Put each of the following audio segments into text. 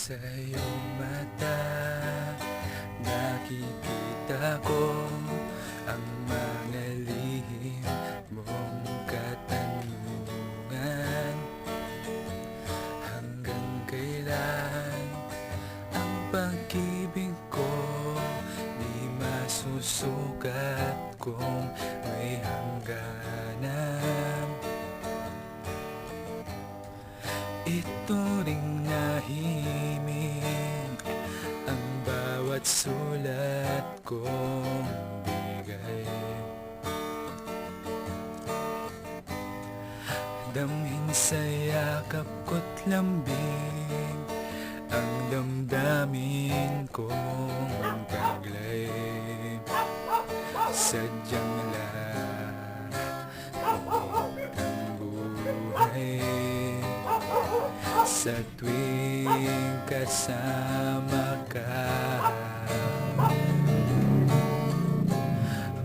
Sa iyong mata nakikita ko ang mga lihim mong katanungan. Hanggang kailan ang pag-ibig ko di masusukat kung may hangganan? Ito ring nahimik ang bawat sulat kong bigay. Damhin sa yakap ko't lambing ang damdamin kong taglay. Sadyang langit ang buhay sa tuwing kasama ka.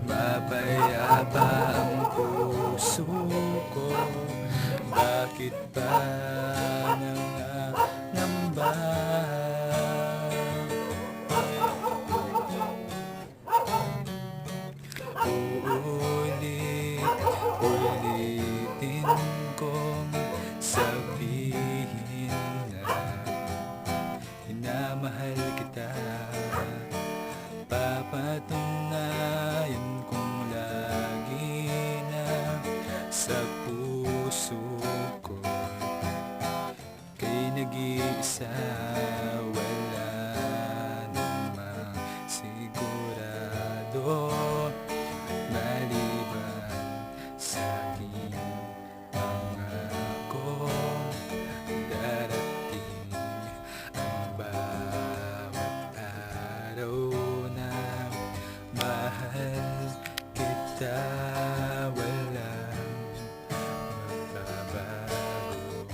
Mapayapa ang puso ko, bakit ba nangangamba? Uulit-ulitin kong sabihin na minamahal kita. Papatunayan kong lagi na sa puso ko kay nag-iisa, wala namang sigurado maliban sa aking pangako. Darating ang bawat araw na mahal kita, walang magbabago.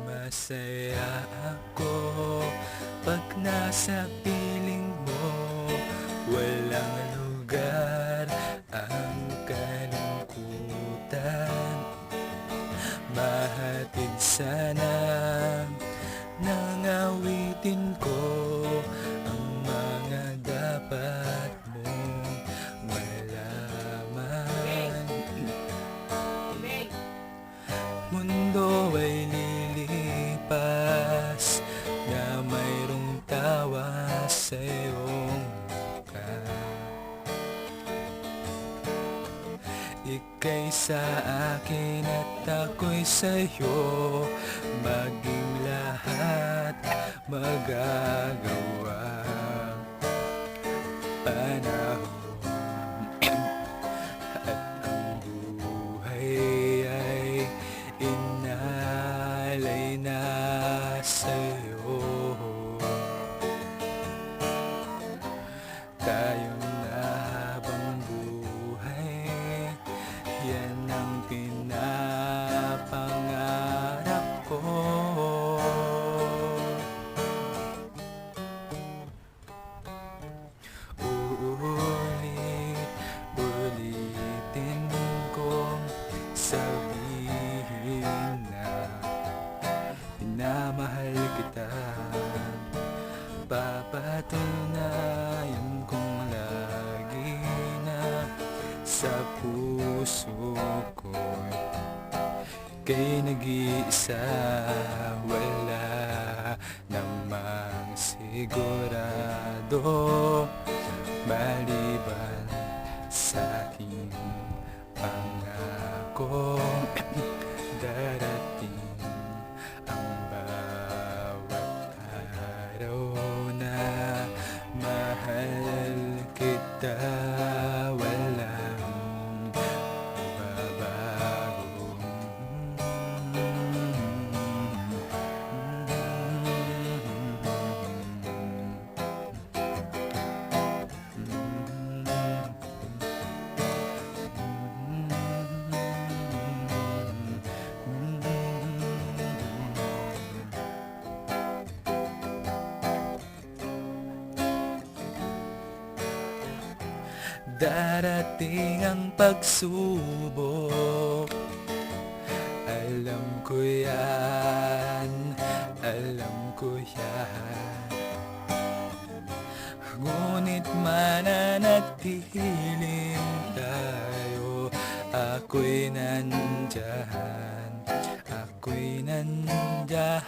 Masaya ako pag nasa piling mo, walang lugar ang kalungkutan. Mahatid sana ng awitin ko ang mga dapat mong malaman. Mundo ay lilipas na mayroong tawa sa iyong mukha. Ika'y sa akin at ako'y sa'yo, maging lahat magagawa. Panahon at ang buhay ay inalay na sa'yo. Tayong nahabang buhay, yan ang pinapangarap ko. Uulit-ulitin kong sabihin na minamahal kita. Papatunayan kong lagi na sa puso ko kay nag-iisa, wala namang sigurado maliban sa aking pangako. Darating ang bawat araw na mahal kita, walang bababa. darating ang pagsubok. Alam ko yan, alam ko yan. Ngunit mananatiling tayo. Ako'y nandyan, ako'y nandyan.